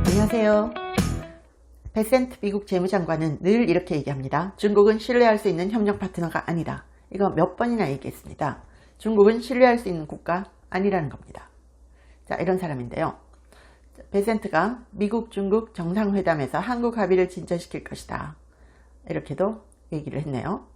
안녕하세요. 베센트 미국 재무장관은 늘 이렇게 얘기합니다. 중국은 신뢰할 수 있는 협력 파트너가 아니다. 이거 몇 번이나 얘기했습니다. 중국은 신뢰할 수 있는 국가 아니라는 겁니다. 자, 이런 사람인데요. 베센트가 미국 중국 정상회담에서 한국 합의를 진전시킬 것이다. 이렇게도 얘기를 했네요.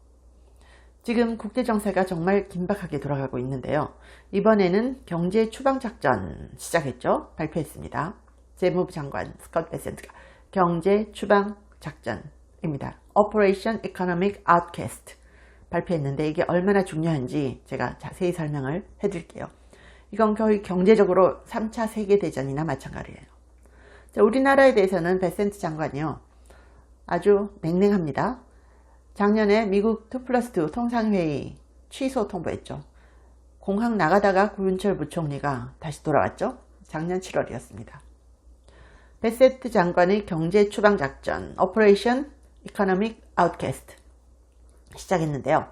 지금 국제정세가 정말 긴박하게 돌아가고 있는데요. 이번에는 경제 추방작전 시작했죠. 발표했습니다. 재무부 장관 스콧 베센트가 경제 추방작전입니다. Operation Economic Outcast 발표했는데 이게 얼마나 중요한지 제가 자세히 설명을 해드릴게요. 이건 거의 경제적으로 3차 세계대전이나 마찬가지예요. 자, 우리나라에 대해서는 베센트 장관이요. 아주 냉랭합니다. 작년에 미국 2+2 통상회의 취소 통보했죠. 공항 나가다가 구윤철 부총리가 다시 돌아왔죠. 작년 7월이었습니다. 베센트 장관의 경제 추방작전 Operation Economic Outcast 시작했는데요.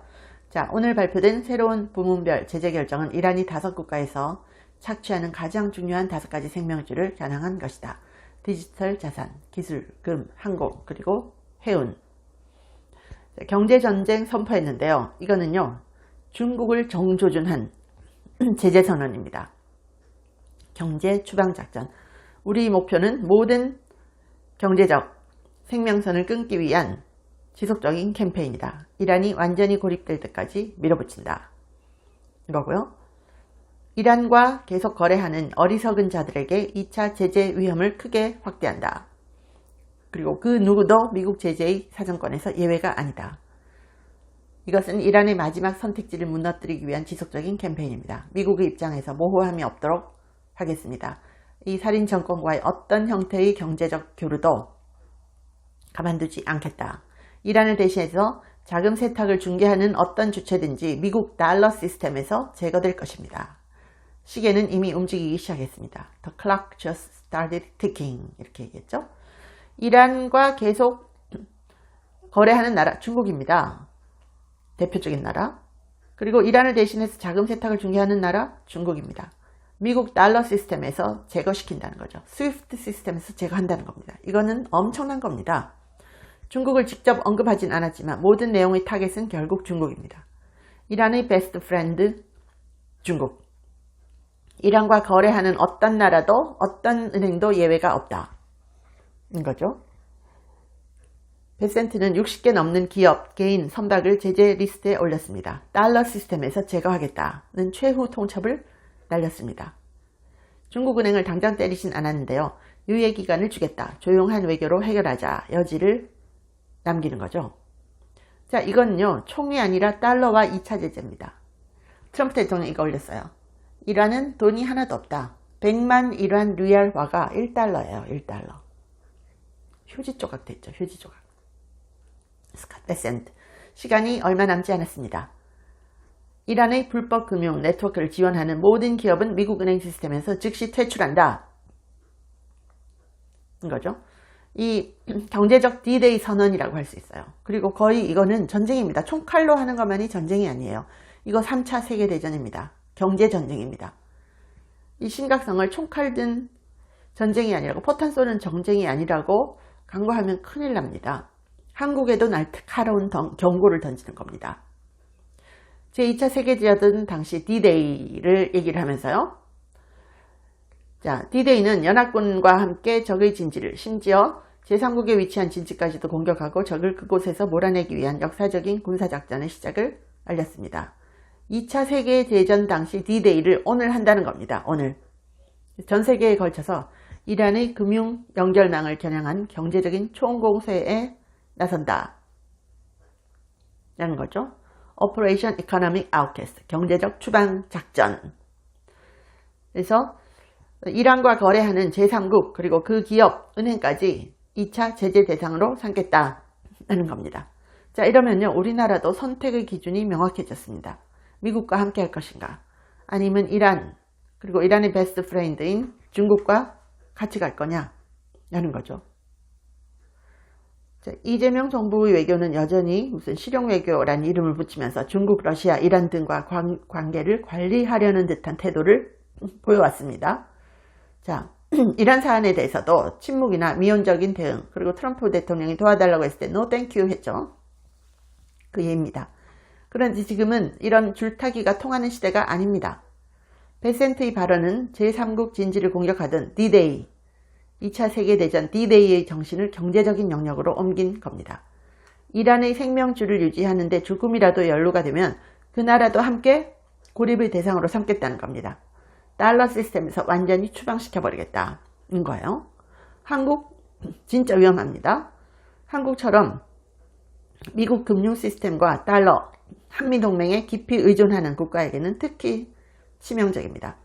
자, 오늘 발표된 새로운 부문별 제재 결정은 이란이 5국가에서 착취하는 가장 중요한 5가지 생명줄을 겨냥한 것이다. 디지털 자산, 기술, 금, 항공, 그리고 해운. 경제전쟁 선포했는데요. 이거는요, 중국을 정조준한 제재선언입니다. 경제 추방작전. 우리 목표는 모든 경제적 생명선을 끊기 위한 지속적인 캠페인이다. 이란이 완전히 고립될 때까지 밀어붙인다. 이거고요. 이란과 계속 거래하는 어리석은 자들에게 2차 제재 위험을 크게 확대한다. 그리고 그 누구도 미국 제재의 사정권에서 예외가 아니다. 이것은 이란의 마지막 선택지를 무너뜨리기 위한 지속적인 캠페인입니다. 미국의 입장에서 모호함이 없도록 하겠습니다. 이 살인 정권과의 어떤 형태의 경제적 교류도 가만두지 않겠다. 이란을 대신해서 자금 세탁을 중개하는 어떤 주체든지 미국 달러 시스템에서 제거될 것입니다. 시계는 이미 움직이기 시작했습니다. The clock just started ticking. 이렇게 얘기했죠. 이란과 계속 거래하는 나라 중국입니다. 대표적인 나라. 그리고 이란을 대신해서 자금 세탁을 중개하는 나라 중국입니다. 미국 달러 시스템에서 제거시킨다는 거죠. 스위프트 시스템에서 제거한다는 겁니다. 이거는 엄청난 겁니다. 중국을 직접 언급하진 않았지만 모든 내용의 타겟은 결국 중국입니다. 이란의 베스트 프렌드 중국. 이란과 거래하는 어떤 나라도 어떤 은행도 예외가 없다. 인 거죠. 베센트는 60개 넘는 기업, 개인, 선박을 제재 리스트에 올렸습니다. 달러 시스템에서 제거하겠다는 최후 통첩을 날렸습니다. 중국은행을 당장 때리진 않았는데요. 유예 기간을 주겠다. 조용한 외교로 해결하자. 여지를 남기는 거죠. 자, 이건요. 총이 아니라 달러와 2차 제재입니다. 트럼프 대통령이 이거 올렸어요. 이란은 돈이 하나도 없다. 100만 이란 리알화가 1달러예요. 1달러. 휴지 조각 됐죠. 휴지 조각. 스콧 베센트. 시간이 얼마 남지 않았습니다. 이란의 불법 금융 네트워크를 지원하는 모든 기업은 미국 은행 시스템에서 즉시 퇴출한다. 이거죠. 이 경제적 D-Day 선언이라고 할 수 있어요. 그리고 거의 이거는 전쟁입니다. 총칼로 하는 것만이 전쟁이 아니에요. 이거 3차 세계대전입니다. 경제전쟁입니다. 이 심각성을 총칼 든 전쟁이 아니라고, 포탄 쏘는 전쟁이 아니라고 강구하면 큰일 납니다. 한국에도 날카로운 경고를 던지는 겁니다. 제2차 세계대전 당시 D-Day를 얘기를 하면서요. 자, D-Day는 연합군과 함께 적의 진지를, 심지어 제3국에 위치한 진지까지도 공격하고 적을 그곳에서 몰아내기 위한 역사적인 군사작전의 시작을 알렸습니다. 2차 세계대전 당시 D-Day를 오늘 한다는 겁니다. 오늘. 전 세계에 걸쳐서 이란의 금융 연결망을 겨냥한 경제적인 총공세에 나선다. 라는 거죠. Operation Economic Outcast. 경제적 추방작전. 그래서 이란과 거래하는 제3국 그리고 그 기업, 은행까지 2차 제재 대상으로 삼겠다는 겁니다. 자, 이러면요. 우리나라도 선택의 기준이 명확해졌습니다. 미국과 함께 할 것인가? 아니면 이란, 그리고 이란의 베스트 프렌드인 중국과 같이 갈 거냐? 라는 거죠. 자, 이재명 정부의 외교는 여전히 무슨 실용외교라는 이름을 붙이면서 중국, 러시아, 이란 등과 관계를 관리하려는 듯한 태도를 보여왔습니다. 자, 이런 사안에 대해서도 침묵이나 미온적인 대응, 그리고 트럼프 대통령이 도와달라고 했을 때 no thank you 했죠. 그 예입니다. 그런데 지금은 이런 줄타기가 통하는 시대가 아닙니다. 베센트의 발언은 제3국 진지를 공격하던 D-Day, 2차 세계대전 D-Day의 정신을 경제적인 영역으로 옮긴 겁니다. 이란의 생명줄을 유지하는 데 조금이라도 연루가 되면 그 나라도 함께 고립의 대상으로 삼겠다는 겁니다. 달러 시스템에서 완전히 추방시켜버리겠다는 거예요. 한국 진짜 위험합니다. 한국처럼 미국 금융 시스템과 달러, 한미동맹에 깊이 의존하는 국가에게는 특히 치명적입니다.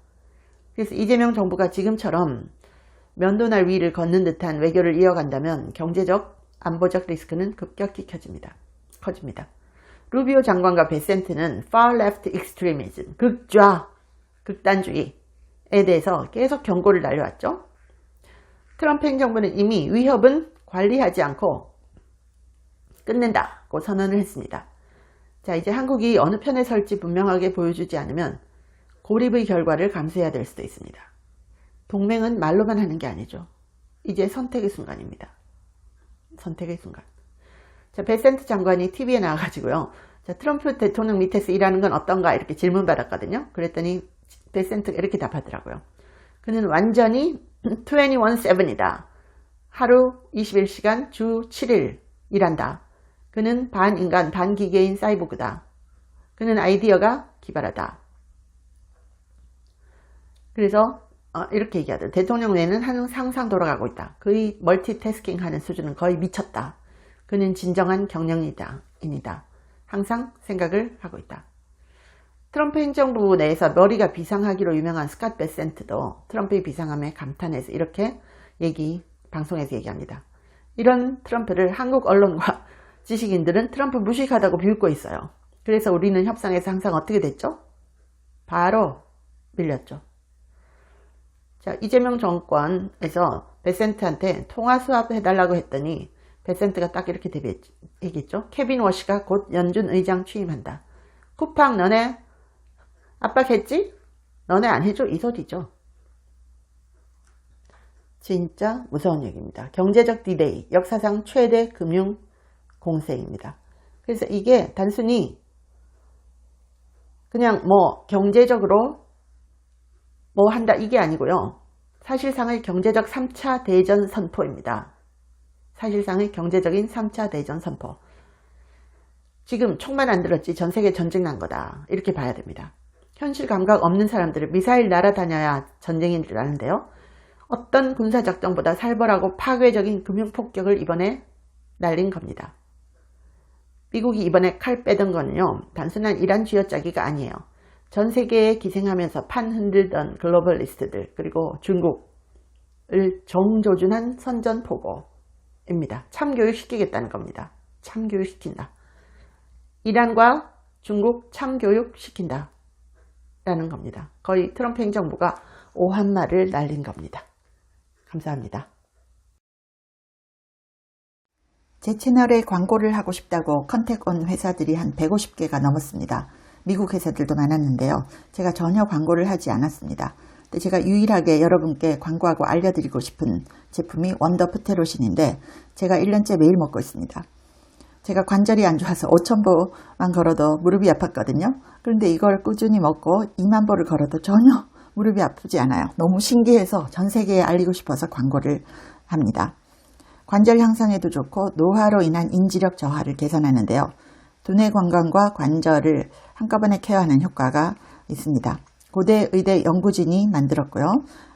그래서 이재명 정부가 지금처럼 면도날 위를 걷는 듯한 외교를 이어간다면 경제적, 안보적 리스크는 급격히 커집니다. 루비오 장관과 베센트는 far left extremism, 극좌, 극단주의에 대해서 계속 경고를 날려왔죠. 트럼프 행정부는 이미 위협은 관리하지 않고 끝낸다고 선언을 했습니다. 자, 이제 한국이 어느 편에 설지 분명하게 보여주지 않으면 고립의 결과를 감수해야 될 수도 있습니다. 동맹은 말로만 하는 게 아니죠. 이제 선택의 순간입니다. 선택의 순간. 자, 베센트 장관이 TV에 나와가지고요. 자, 트럼프 대통령 밑에서 일하는 건 어떤가 이렇게 질문 받았거든요. 그랬더니 베센트가 이렇게 답하더라고요. 그는 완전히 24/7이다. 하루 21시간 주 7일 일한다. 그는 반인간 반기계인 사이보그다. 그는 아이디어가 기발하다. 그래서 이렇게 얘기하더라고요. 대통령 외에는 항상 돌아가고 있다. 그의 멀티태스킹 하는 수준은 거의 미쳤다. 그는 진정한 경영인이다. 항상 생각을 하고 있다. 트럼프 행정부 내에서 머리가 비상하기로 유명한 스캇 베센트도 트럼프의 비상함에 감탄해서 이렇게 방송에서 얘기합니다. 이런 트럼프를 한국 언론과 지식인들은 트럼프 무식하다고 비웃고 있어요. 그래서 우리는 협상에서 항상 어떻게 됐죠? 바로 밀렸죠. 자, 이재명 정권에서 베센트한테 통화 수합 해달라고 했더니 베센트가 딱 이렇게 얘기했죠. 케빈 워시가 곧 연준 의장 취임한다. 쿠팡 너네 압박했지? 너네 안 해줘? 이 소리죠. 진짜 무서운 얘기입니다. 경제적 D-Day, 역사상 최대 금융 공세입니다. 그래서 이게 단순히 그냥 경제적으로 한다 이게 아니고요. 사실상의 경제적 3차 대전 선포입니다. 사실상의 경제적인 3차 대전 선포. 지금 총만 안 들었지 전 세계 전쟁 난 거다. 이렇게 봐야 됩니다. 현실 감각 없는 사람들은 미사일 날아다녀야 전쟁인 줄 아는데요. 어떤 군사작전보다 살벌하고 파괴적인 금융폭격을 이번에 날린 겁니다. 미국이 이번에 칼 빼던 거는요. 단순한 이란 쥐어짜기가 아니에요. 전 세계에 기생하면서 판 흔들던 글로벌리스트들 그리고 중국을 정조준한 선전포고입니다. 참교육시키겠다는 겁니다. 참교육시킨다. 이란과 중국 참교육시킨다 라는 겁니다. 거의 트럼프 행정부가 오한말을 날린 겁니다. 감사합니다. 제 채널에 광고를 하고 싶다고 컨택 온 회사들이 한 150개가 넘었습니다. 미국 회사들도 많았는데요. 제가 전혀 광고를 하지 않았습니다. 근데 제가 유일하게 여러분께 광고하고 알려드리고 싶은 제품이 원더프테로신인데 제가 1년째 매일 먹고 있습니다. 제가 관절이 안 좋아서 5,000보만 걸어도 무릎이 아팠거든요. 그런데 이걸 꾸준히 먹고 2만 보를 걸어도 전혀 무릎이 아프지 않아요. 너무 신기해서 전 세계에 알리고 싶어서 광고를 합니다. 관절 향상에도 좋고 노화로 인한 인지력 저하를 개선하는데요. 두뇌 건강과 관절을 한꺼번에 케어하는 효과가 있습니다. 고대 의대 연구진이 만들었고요.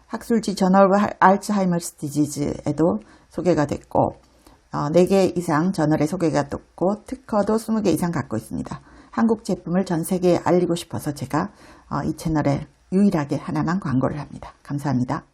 학술지 저널 알츠하이머스 디지즈에도 소개가 됐고 4개 이상 저널에 소개가 됐고 특허도 20개 이상 갖고 있습니다. 한국 제품을 전 세계에 알리고 싶어서 제가 이 채널에 유일하게 하나만 광고를 합니다. 감사합니다.